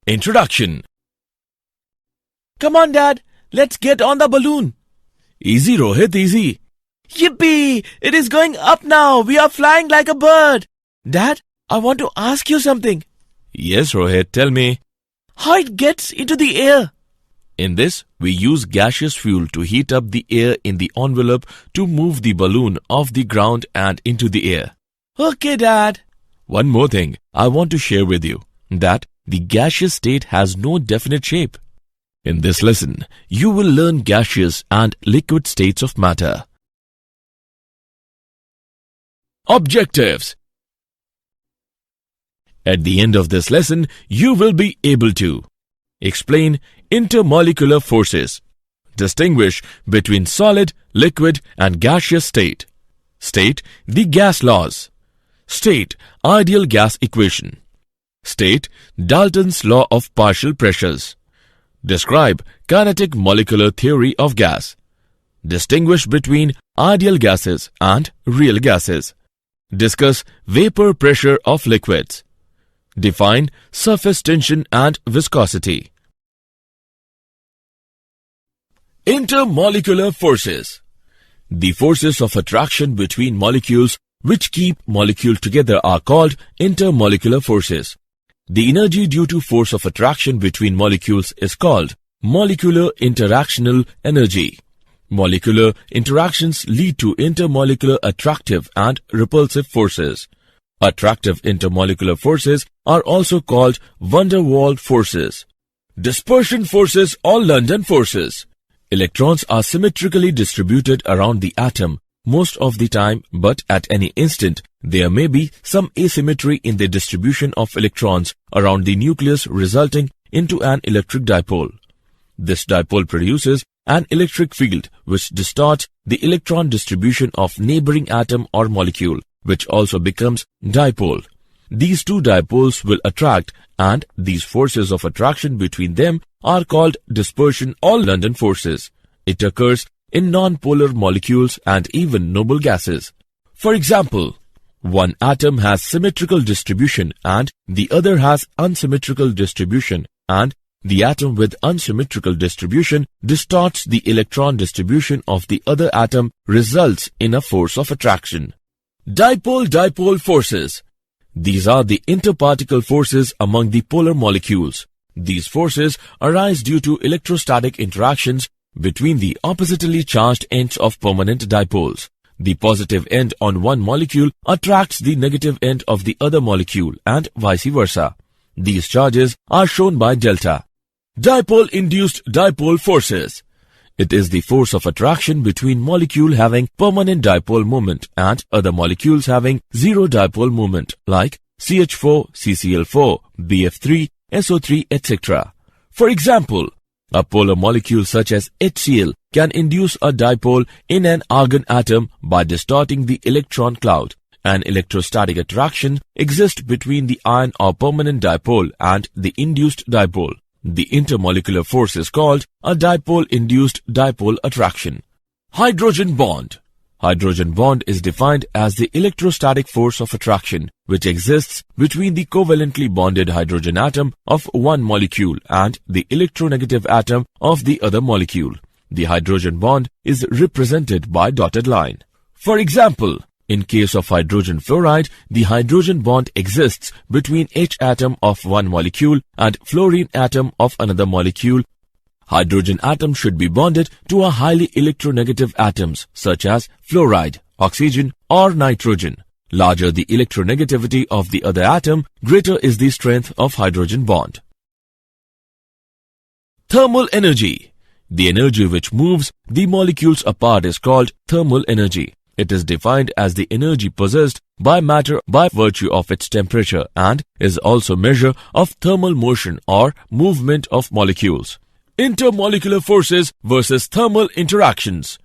Introduction. Come on, Dad. Let's get on the balloon. Easy, Rohit, easy. Yippee! It is going up now. We are flying like a bird. Dad, I want to ask you something. Yes, Rohit, tell me. How it gets into the air? In this, we use gaseous fuel to heat up the air in the envelope to move the balloon off the ground and into the air. Okay, Dad. One more thing I want to share with you, that the gaseous state has no definite shape. In this lesson, you will learn gaseous and liquid states of matter. Objectives. At the end of this lesson, you will be able to explain intermolecular forces, distinguish between solid, liquid and gaseous state, state the gas laws, state ideal gas equation, state Dalton's law of partial pressures, describe kinetic molecular theory of gas, distinguish between ideal gases and real gases, discuss vapor pressure of liquids, define surface tension and viscosity. Intermolecular forces. The forces of attraction between molecules which keep molecules together are called intermolecular forces. The energy due to force of attraction between molecules is called molecular interactional energy. Molecular interactions lead to intermolecular attractive and repulsive forces. Attractive intermolecular forces are also called van der Waals forces, dispersion forces or London forces. Electrons are symmetrically distributed around the atom most of the time, but at any instant there may be some asymmetry in the distribution of electrons around the nucleus, resulting into an electric dipole. This dipole produces an electric field which distorts the electron distribution of neighboring atom or molecule, which also becomes dipole. These two dipoles will attract, and these forces of attraction between them are called dispersion or London forces. It occurs in non-polar molecules and even noble gases. For example, one atom has symmetrical distribution and the other has unsymmetrical distribution, and the atom with unsymmetrical distribution distorts the electron distribution of the other atom, results in a force of attraction. Dipole-dipole forces. These are the interparticle forces among the polar molecules. These forces arise due to electrostatic interactions between the oppositely charged ends of permanent dipoles. The positive end on one molecule attracts the negative end of the other molecule and vice versa. These charges are shown by delta. Dipole-induced dipole forces. It is the force of attraction between molecule having permanent dipole moment and other molecules having zero dipole moment, like CH4, CCl4, BF3, SO3, etc. For example, a polar molecule such as HCl can induce a dipole in an argon atom by distorting the electron cloud. An electrostatic attraction exists between the ion or permanent dipole and the induced dipole. The intermolecular force is called a dipole-induced dipole attraction. Hydrogen bond. Hydrogen bond is defined as the electrostatic force of attraction which exists between the covalently bonded hydrogen atom of one molecule and the electronegative atom of the other molecule. The hydrogen bond is represented by dotted line. For example, in case of hydrogen fluoride, the hydrogen bond exists between H atom of one molecule and fluorine atom of another molecule. Hydrogen atom should be bonded to a highly electronegative atoms such as fluoride, oxygen or nitrogen. Larger the electronegativity of the other atom, greater is the strength of hydrogen bond. Thermal energy. The energy which moves the molecules apart is called thermal energy. It is defined as the energy possessed by matter by virtue of its temperature and is also a measure of thermal motion or movement of molecules. Intermolecular forces versus thermal interactions.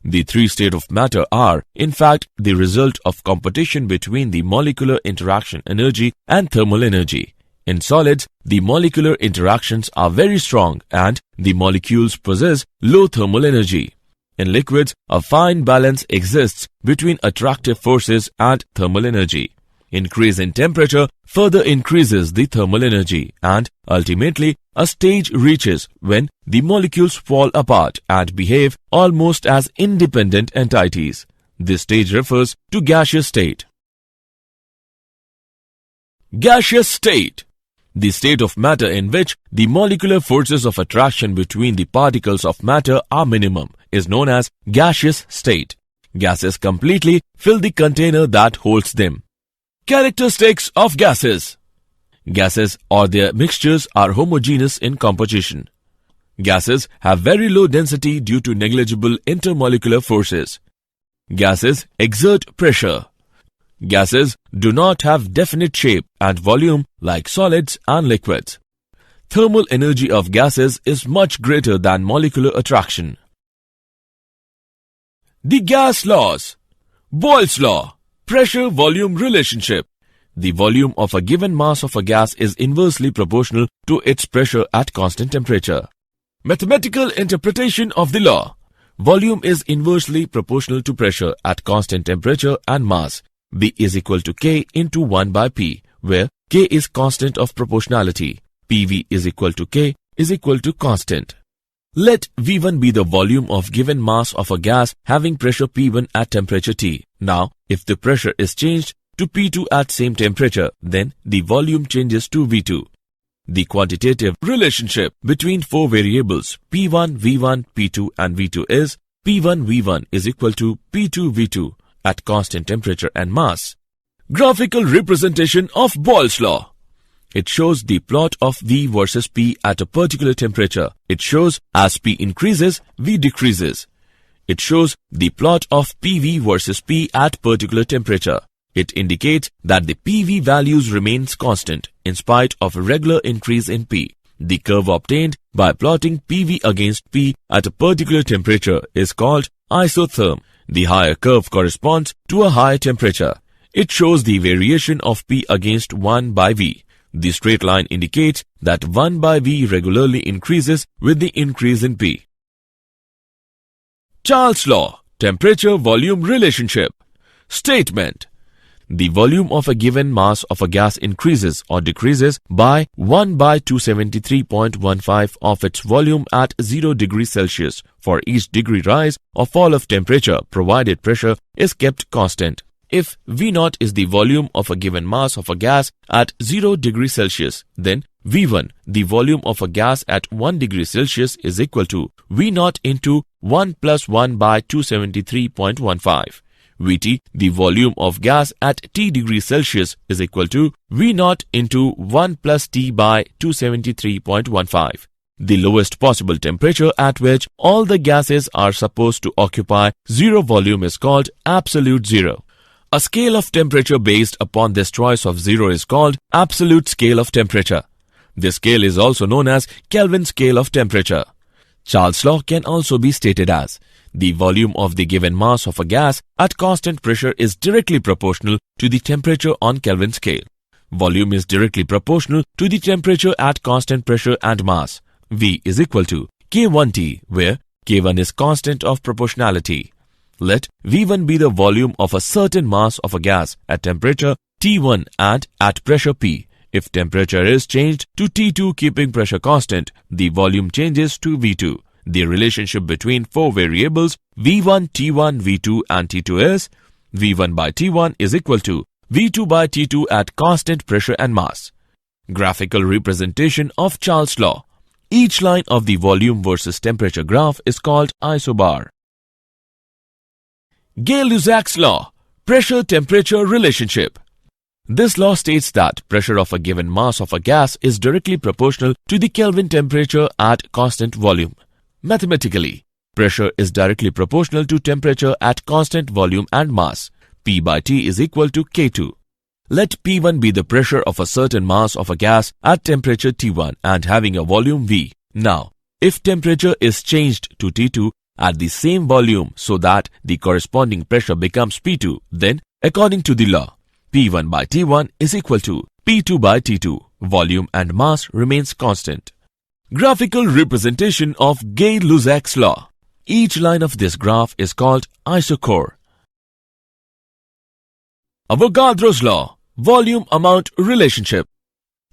The three states of matter are, in fact, the result of competition between the molecular interaction energy and thermal energy. In solids, the molecular interactions are very strong and the molecules possess low thermal energy. In liquids, a fine balance exists between attractive forces and thermal energy. Increase in temperature further increases the thermal energy, and ultimately a stage reaches when the molecules fall apart and behave almost as independent entities. This stage refers to gaseous state. Gaseous state. The state of matter in which the molecular forces of attraction between the particles of matter are minimum is known as gaseous state. Gases completely fill the container that holds them. Characteristics of gases. Gases or their mixtures are homogeneous in composition. Gases have very low density due to negligible intermolecular forces. Gases exert pressure. Gases do not have definite shape and volume like solids and liquids. Thermal energy of gases is much greater than molecular attraction. The gas laws. Boyle's law. Pressure-volume relationship. The volume of a given mass of a gas is inversely proportional to its pressure at constant temperature. Mathematical interpretation of the law. Volume is inversely proportional to pressure at constant temperature and mass. V is equal to K into 1 by P, where K is constant of proportionality. PV is equal to K is equal to constant. Let V1 be the volume of given mass of a gas having pressure P1 at temperature T. Now, if the pressure is changed to P2 at same temperature, then the volume changes to V2. The quantitative relationship between four variables P1, V1, P2 and V2 is P1 V1 is equal to P2 V2 at constant temperature and mass. Graphical representation of Boyle's law. It shows the plot of V versus P at a particular temperature. It shows as P increases, V decreases. It shows the plot of PV versus P at particular temperature. It indicates that the PV values remains constant in spite of a regular increase in P. The curve obtained by plotting PV against P at a particular temperature is called isotherm. The higher curve corresponds to a higher temperature. It shows the variation of P against 1 by V. The straight line indicates that 1 by V regularly increases with the increase in P. Charles' law. Temperature-volume relationship. Statement. The volume of a given mass of a gas increases or decreases by 1 by 273.15 of its volume at 0 degrees Celsius for each degree rise or fall of temperature provided pressure is kept constant. If V0 is the volume of a given mass of a gas at 0 degrees Celsius, then V1, the volume of a gas at 1 degree Celsius, is equal to V0 into 1 plus 1 by 273.15. Vt, the volume of gas at T degrees Celsius, is equal to V0 into 1 plus T by 273.15. The lowest possible temperature at which all the gases are supposed to occupy zero volume is called absolute zero. A scale of temperature based upon this choice of zero is called absolute scale of temperature. This scale is also known as Kelvin scale of temperature. Charles' law can also be stated as the volume of the given mass of a gas at constant pressure is directly proportional to the temperature on Kelvin scale. Volume is directly proportional to the temperature at constant pressure and mass. V is equal to K1T, where K1 is constant of proportionality. Let V1 be the volume of a certain mass of a gas at temperature T1 and at pressure P. If temperature is changed to T2 keeping pressure constant, the volume changes to V2. The relationship between four variables V1, T1, V2 and T2 is V1 by T1 is equal to V2 by T2 at constant pressure and mass. Graphical representation of Charles' law. Each line of the volume versus temperature graph is called isobar. Gay-Lussac's law. Pressure-temperature relationship. This law states that pressure of a given mass of a gas is directly proportional to the Kelvin temperature at constant volume. Mathematically, pressure is directly proportional to temperature at constant volume and mass. P by T is equal to K2. Let P1 be the pressure of a certain mass of a gas at temperature T1 and having a volume V. Now, if temperature is changed to T2 at the same volume so that the corresponding pressure becomes P2, then according to the law, P1 by T1 is equal to P2 by T2. Volume and mass remains constant. Graphical representation of Gay-Lussac's law. Each line of this graph is called isochore. Avogadro's law, volume-amount relationship.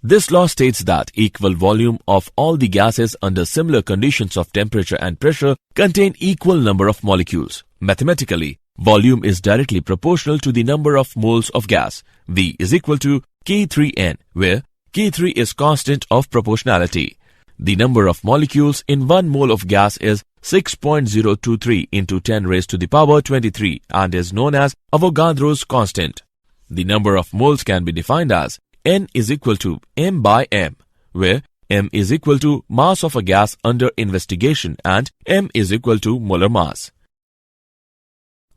This law states that equal volume of all the gases under similar conditions of temperature and pressure contain equal number of molecules. Mathematically, volume is directly proportional to the number of moles of gas. V is equal to K3n, where K3 is constant of proportionality. The number of molecules in 1 mole of gas is 6.023 into 10 raised to the power 23 and is known as Avogadro's constant. The number of moles can be defined as N is equal to m by m, where m is equal to mass of a gas under investigation and m is equal to molar mass.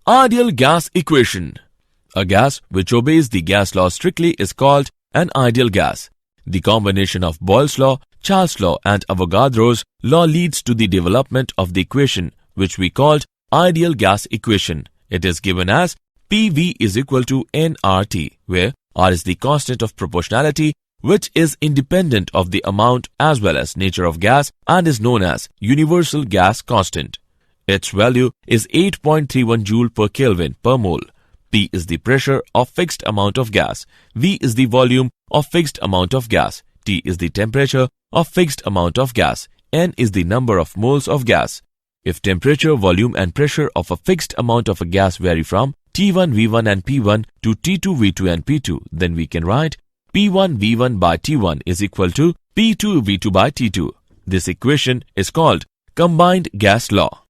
Ideal gas equation. A gas which obeys the gas law strictly is called an ideal gas. The combination of Boyle's law, Charles' law and Avogadro's law leads to the development of the equation which we called ideal gas equation. It is given as PV is equal to nRT, where R is the constant of proportionality which is independent of the amount as well as nature of gas and is known as universal gas constant. Its value is 8.31 joule per Kelvin per mole. P is the pressure of fixed amount of gas. V is the volume of fixed amount of gas. T is the temperature of fixed amount of gas. N is the number of moles of gas. If temperature, volume and pressure of a fixed amount of a gas vary from T1 V1 and P1 to T2 V2 and P2, then we can write P1 V1 by T1 is equal to P2 V2 by T2. This equation is called combined gas law.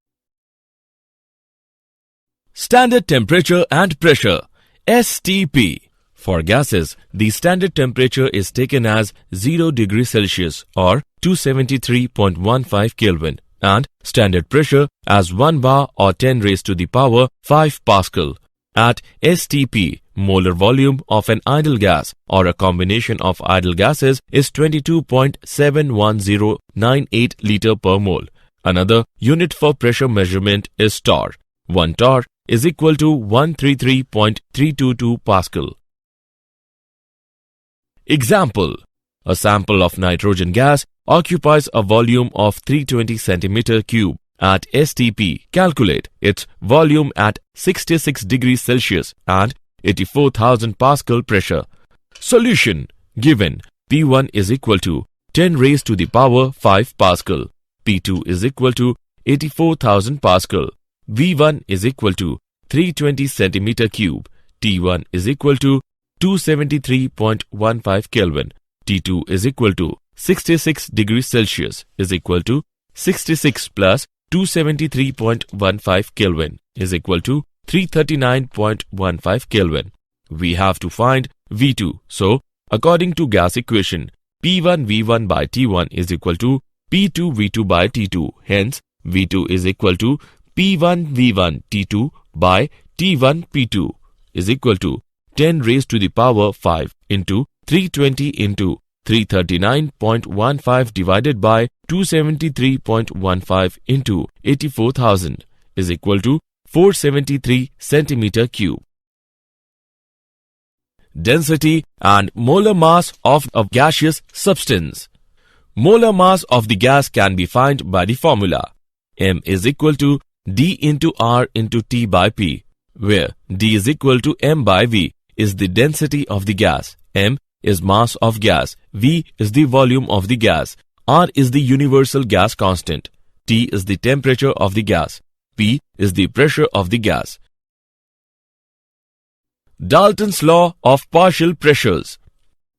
Standard temperature and pressure, STP. For gases, the standard temperature is taken as 0 degrees Celsius or 273.15 Kelvin and standard pressure as 1 bar or 10 raised to the power 5 Pascal. At STP, molar volume of an ideal gas or a combination of ideal gases is 22.71098 liter per mole. Another unit for pressure measurement is torr. 1 torr is equal to 133.322 Pascal. Example: a sample of nitrogen gas occupies a volume of 320 centimeter cube. At STP, calculate its volume at 66 degrees Celsius and 84,000 Pascal pressure. Solution: given P1 is equal to 10 raised to the power 5 Pascal, P2 is equal to 84,000 Pascal, V1 is equal to 320 centimeter cube, T1 is equal to 273.15 Kelvin, T2 is equal to 66 degrees Celsius is equal to 66 plus 273.15 Kelvin is equal to 339.15 Kelvin. We have to find V2. So, according to gas equation, P1 V1 by T1 is equal to P2 V2 by T2. Hence, V2 is equal to P1 V1 T2 by T1 P2 is equal to 10 raised to the power 5 into 320 into 339.15 divided by 273.15 into 84,000 is equal to 473 centimeter cube. Density and molar mass of a gaseous substance. Molar mass of the gas can be found by the formula M is equal to D into R into T by P, where D is equal to M by V is the density of the gas, M is mass of gas, V is the volume of the gas, R is the universal gas constant, T is the temperature of the gas, P is the pressure of the gas. Dalton's law of partial pressures.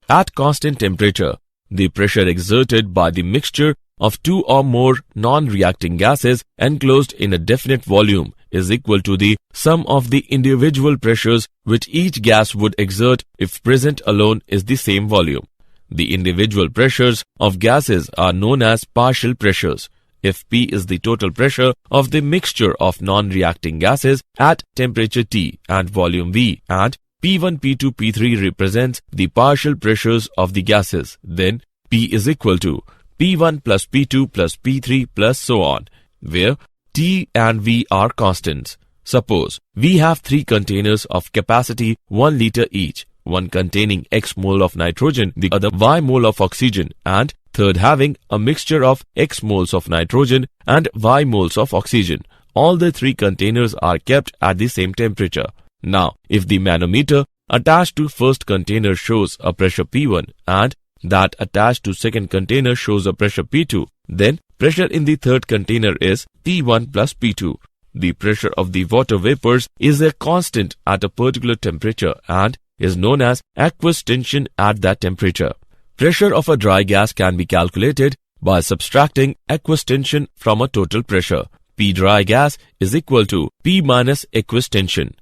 At constant temperature, the pressure exerted by the mixture of two or more non-reacting gases enclosed in a definite volume is equal to the sum of the individual pressures which each gas would exert if present alone is the same volume. The individual pressures of gases are known as partial pressures. If P is the total pressure of the mixture of non-reacting gases at temperature T and volume V, and P1, P2, P3 represents the partial pressures of the gases, then P is equal to P1 plus P2 plus P3 plus so on, where T and V are constants. Suppose we have 3 containers of capacity 1 liter each, one containing X mole of nitrogen, the other Y mole of oxygen, and third having a mixture of X moles of nitrogen and Y moles of oxygen. all the three containers are kept at the same temperature. Now, if the manometer attached to first container shows a pressure P1 and that attached to second container shows a pressure P2, then pressure in the third container is P1 plus P2. The pressure of the water vapors is a constant at a particular temperature and is known as aqueous tension at that temperature. Pressure of a dry gas can be calculated by subtracting aqueous tension from a total pressure. P dry gas is equal to P minus aqueous tension.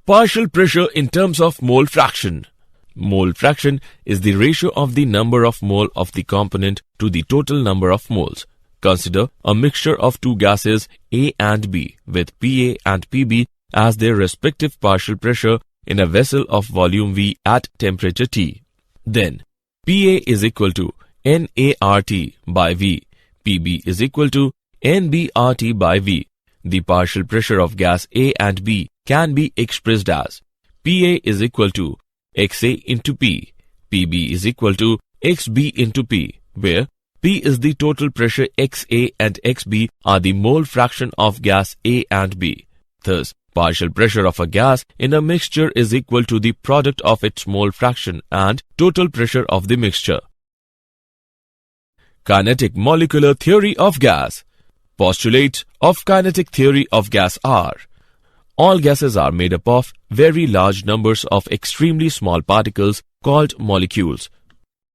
Partial pressure in terms of mole fraction. Mole fraction is the ratio of the number of mole of the component to the total number of moles. Consider a mixture of two gases A and B with PA and PB as their respective partial pressure in a vessel of volume V at temperature T. Then, PA is equal to NART by V. PB is equal to NBRT by V. The partial pressure of gas A and B can be expressed as PA is equal to XA into P. PB is equal to XB into P, where P is the total pressure, XA and XB are the mole fraction of gas A and B. Thus, partial pressure of a gas in a mixture is equal to the product of its mole fraction and total pressure of the mixture. Kinetic molecular theory of gas. Postulates of kinetic theory of gas are: all gases are made up of very large numbers of extremely small particles called molecules.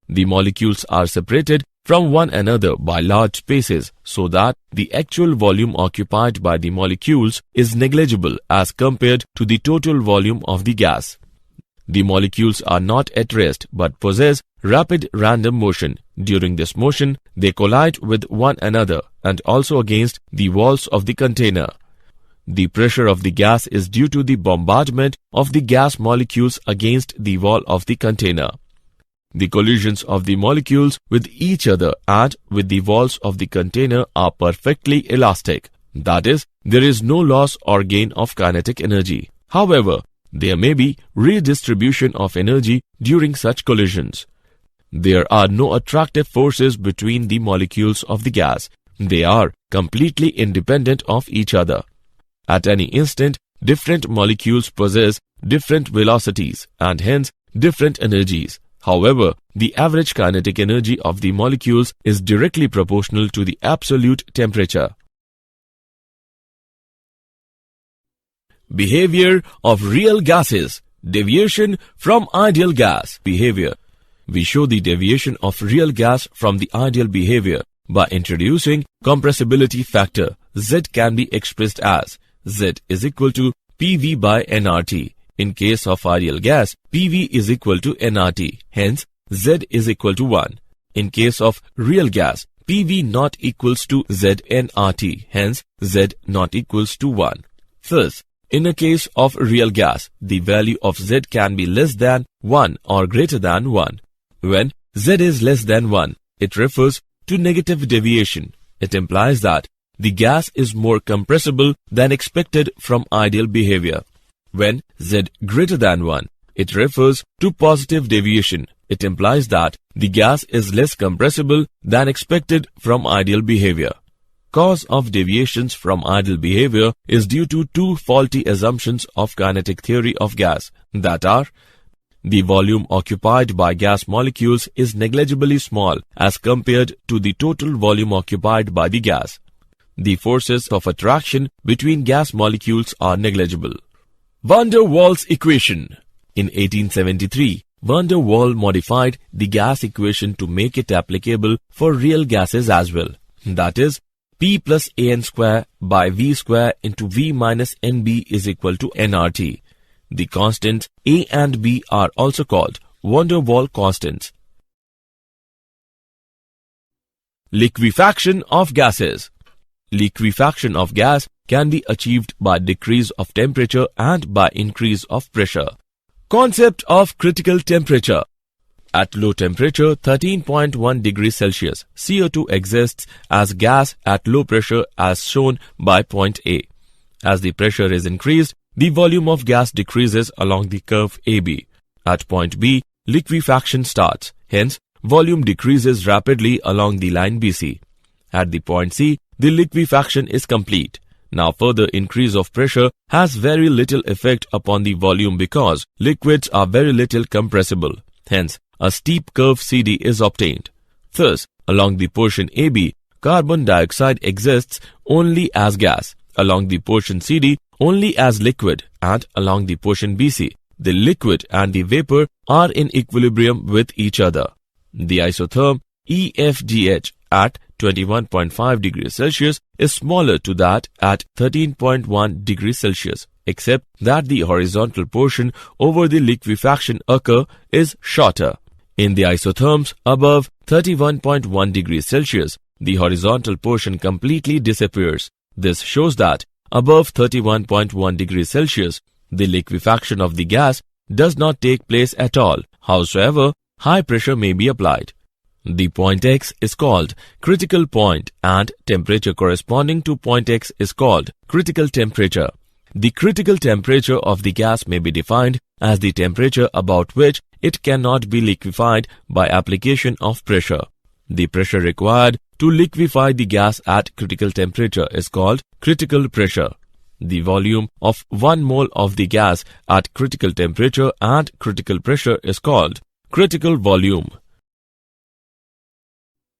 The molecules are separated from one another by large spaces so that the actual volume occupied by the molecules is negligible as compared to the total volume of the gas. The molecules are not at rest but possess rapid random motion. During this motion, they collide with one another and also against the walls of the container. The pressure of the gas is due to the bombardment of the gas molecules against the wall of the container. The collisions of the molecules with each other and with the walls of the container are perfectly elastic. That is, there is no loss or gain of kinetic energy. However, there may be redistribution of energy during such collisions. There are no attractive forces between the molecules of the gas. They are completely independent of each other. At any instant, different molecules possess different velocities and hence different energies. However, the average kinetic energy of the molecules is directly proportional to the absolute temperature. Behavior of real gases. Deviation from ideal gas behavior. We show the deviation of real gas from the ideal behavior by introducing compressibility factor. Z can be expressed as Z is equal to PV by nRT. In case of ideal gas, PV is equal to nRT. Hence, Z is equal to 1. In case of real gas, PV not equals to Z nRT. Hence, Z not equals to 1. Thus, in a case of real gas, the value of Z can be less than 1 or greater than 1. When Z is less than 1, it refers to negative deviation. It implies that the gas is more compressible than expected from ideal behavior. When Z greater than 1, it refers to positive deviation. It implies that the gas is less compressible than expected from ideal behavior. Cause of deviations from ideal behavior is due to two faulty assumptions of kinetic theory of gas, that are: the volume occupied by gas molecules is negligibly small as compared to the total volume occupied by the gas. The forces of attraction between gas molecules are negligible. Van der Waals equation. In 1873, Van der Waal modified the gas equation to make it applicable for real gases as well. That is, P plus An square by V square into V minus Nb is equal to nRT. The constants A and B are also called Van der Waal constants. Liquefaction of gases. Liquefaction of gas can be achieved by decrease of temperature and by increase of pressure. Concept of critical temperature. At low temperature 13.1 degrees Celsius, CO2 exists as gas at low pressure as shown by point A. As the pressure is increased, the volume of gas decreases along the curve AB. At point B, liquefaction starts. Hence, volume decreases rapidly along the line BC. At the point C, the liquefaction is complete. Now further increase of pressure has very little effect upon the volume because liquids are very little compressible. Hence, a steep curve CD is obtained. Thus, along the portion AB, carbon dioxide exists only as gas, along the portion CD only as liquid, and along the portion BC, the liquid and the vapor are in equilibrium with each other. The isotherm EFGH at 21.5 degrees Celsius is smaller to that at 13.1 degrees Celsius, except that the horizontal portion over the liquefaction occur is shorter. In the isotherms above 31.1 degrees Celsius, the horizontal portion completely disappears. This shows that above 31.1 degrees Celsius, the liquefaction of the gas does not take place at all. However, high pressure may be applied. The point X is called critical point and temperature corresponding to point X is called critical temperature. The critical temperature of the gas may be defined as the temperature about which it cannot be liquefied by application of pressure. The pressure required to liquefy the gas at critical temperature is called critical pressure. The volume of 1 mole of the gas at critical temperature and critical pressure is called critical volume.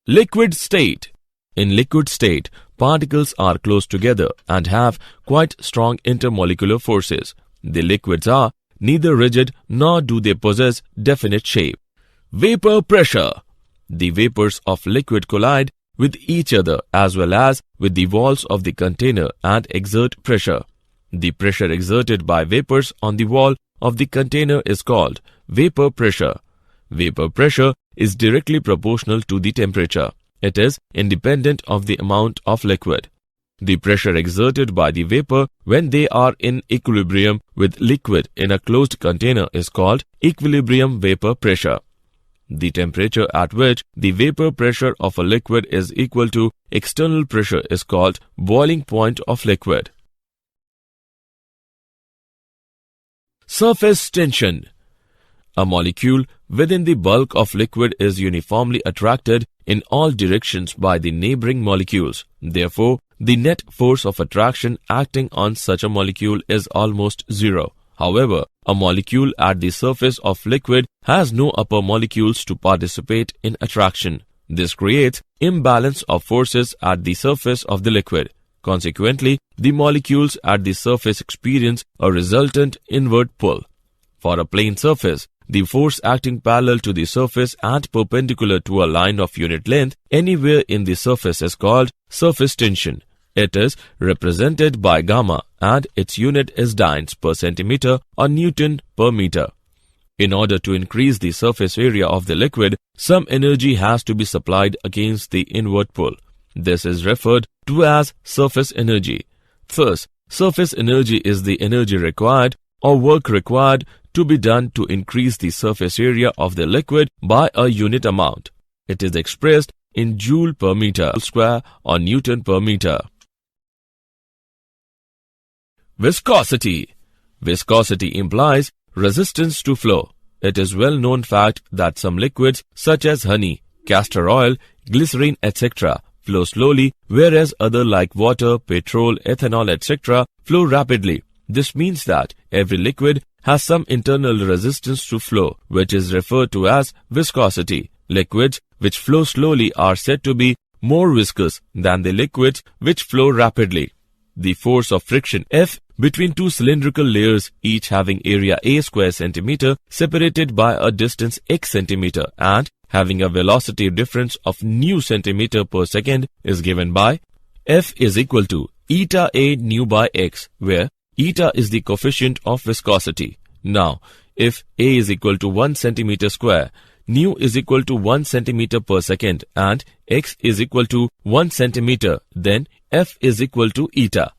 Liquid state. In liquid state, particles are close together and have quite strong intermolecular forces. The liquids are neither rigid nor do they possess definite shape. Vapor pressure. The vapors of liquid collide with each other as well as with the walls of the container and exert pressure. The pressure exerted by vapors on the wall of the container is called vapor pressure. Vapor pressure is directly proportional to the temperature. It is independent of the amount of liquid. The pressure exerted by the vapor when they are in equilibrium with liquid in a closed container is called equilibrium vapor pressure. The temperature at which the vapor pressure of a liquid is equal to external pressure is called boiling point of liquid. Surface tension. A molecule within the bulk of liquid is uniformly attracted in all directions by the neighboring molecules. Therefore, the net force of attraction acting on such a molecule is almost zero. However, a molecule at the surface of liquid has no upper molecules to participate in attraction. This creates imbalance of forces at the surface of the liquid. Consequently, the molecules at the surface experience a resultant inward pull. For a plane surface, the force acting parallel to the surface and perpendicular to a line of unit length anywhere in the surface is called surface tension. It is represented by gamma and its unit is dynes per centimeter or Newton per meter. In order to increase the surface area of the liquid, some energy has to be supplied against the inward pull. This is referred to as surface energy. Thus, surface energy is the energy required or work required to be done to increase the surface area of the liquid by a unit amount. It is expressed in joule per meter square or Newton per meter. Viscosity. Viscosity implies resistance to flow. It is well-known fact that some liquids such as honey, castor oil, glycerine, etc. flow slowly, whereas other like water, petrol, ethanol, etc. flow rapidly. This means that every liquid has some internal resistance to flow, which is referred to as viscosity. Liquids which flow slowly are said to be more viscous than the liquids which flow rapidly. The force of friction F between two cylindrical layers, each having area A square centimeter separated by a distance x centimeter and having a velocity difference of nu centimeter per second, is given by F is equal to eta A nu by x, where eta is the coefficient of viscosity. Now, if A is equal to 1 centimeter square, nu is equal to 1 centimeter per second and x is equal to 1 centimeter, then F is equal to eta.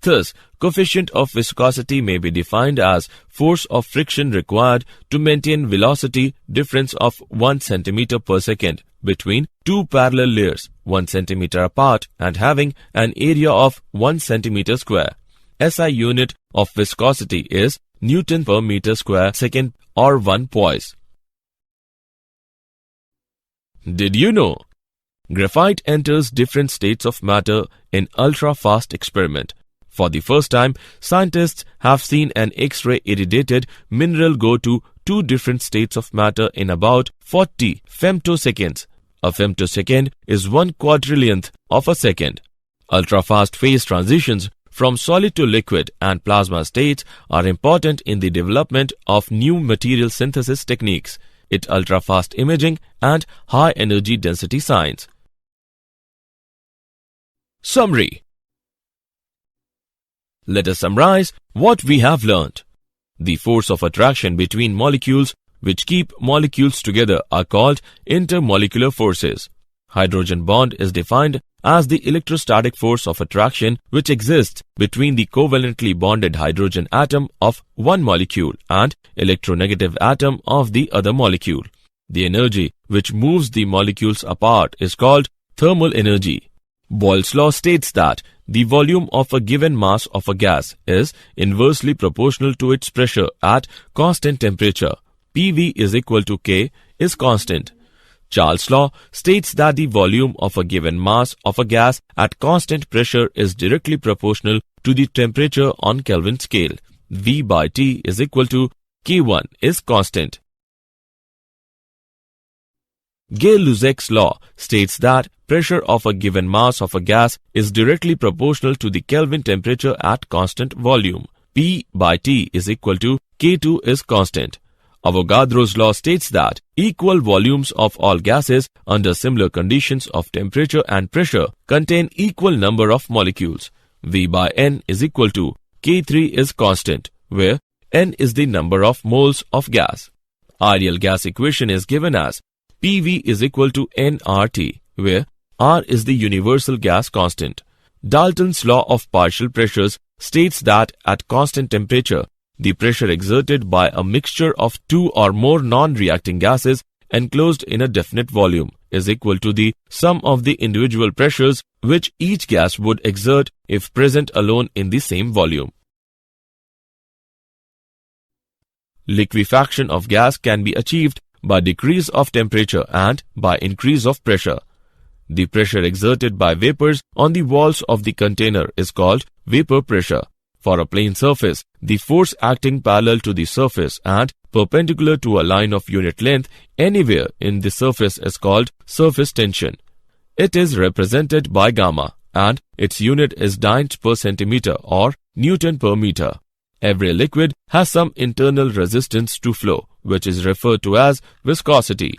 Thus, coefficient of viscosity may be defined as force of friction required to maintain velocity difference of 1 centimeter per second between two parallel layers 1 centimeter apart and having an area of 1 centimeter square. SI unit of viscosity is Newton per meter square second or 1 poise. Did you know? Graphite enters different states of matter in ultra-fast experiment. For the first time, scientists have seen an X-ray irradiated mineral go to two different states of matter in about 40 femtoseconds. A femtosecond is 1/4 of a second. Ultra-fast phase transitions from solid to liquid and plasma states are important in the development of new material synthesis techniques, ultra-fast imaging and high-energy density science. Summary. Let us summarize what we have learnt. The force of attraction between molecules which keep molecules together are called intermolecular forces. Hydrogen bond is defined as the electrostatic force of attraction which exists between the covalently bonded hydrogen atom of one molecule and electronegative atom of the other molecule. The energy which moves the molecules apart is called thermal energy. Boyle's law states that the volume of a given mass of a gas is inversely proportional to its pressure at constant temperature. PV is equal to K is constant. Charles' law states that the volume of a given mass of a gas at constant pressure is directly proportional to the temperature on Kelvin scale. V by T is equal to K1 is constant. Gay-Lussac's law states that pressure of a given mass of a gas is directly proportional to the Kelvin temperature at constant volume. P by T is equal to K2 is constant. Avogadro's law states that equal volumes of all gases under similar conditions of temperature and pressure contain equal number of molecules. V by N is equal to K3 is constant, where N is the number of moles of gas. Ideal gas equation is given as PV is equal to nRT, where R is the universal gas constant. Dalton's law of partial pressures states that at constant temperature, the pressure exerted by a mixture of two or more non-reacting gases enclosed in a definite volume is equal to the sum of the individual pressures which each gas would exert if present alone in the same volume. Liquefaction of gas can be achieved by decrease of temperature and by increase of pressure. The pressure exerted by vapors on the walls of the container is called vapor pressure. For a plane surface, the force acting parallel to the surface and perpendicular to a line of unit length anywhere in the surface is called surface tension. It is represented by gamma and its unit is dynes per centimeter or Newton per meter. Every liquid has some internal resistance to flow, which is referred to as viscosity.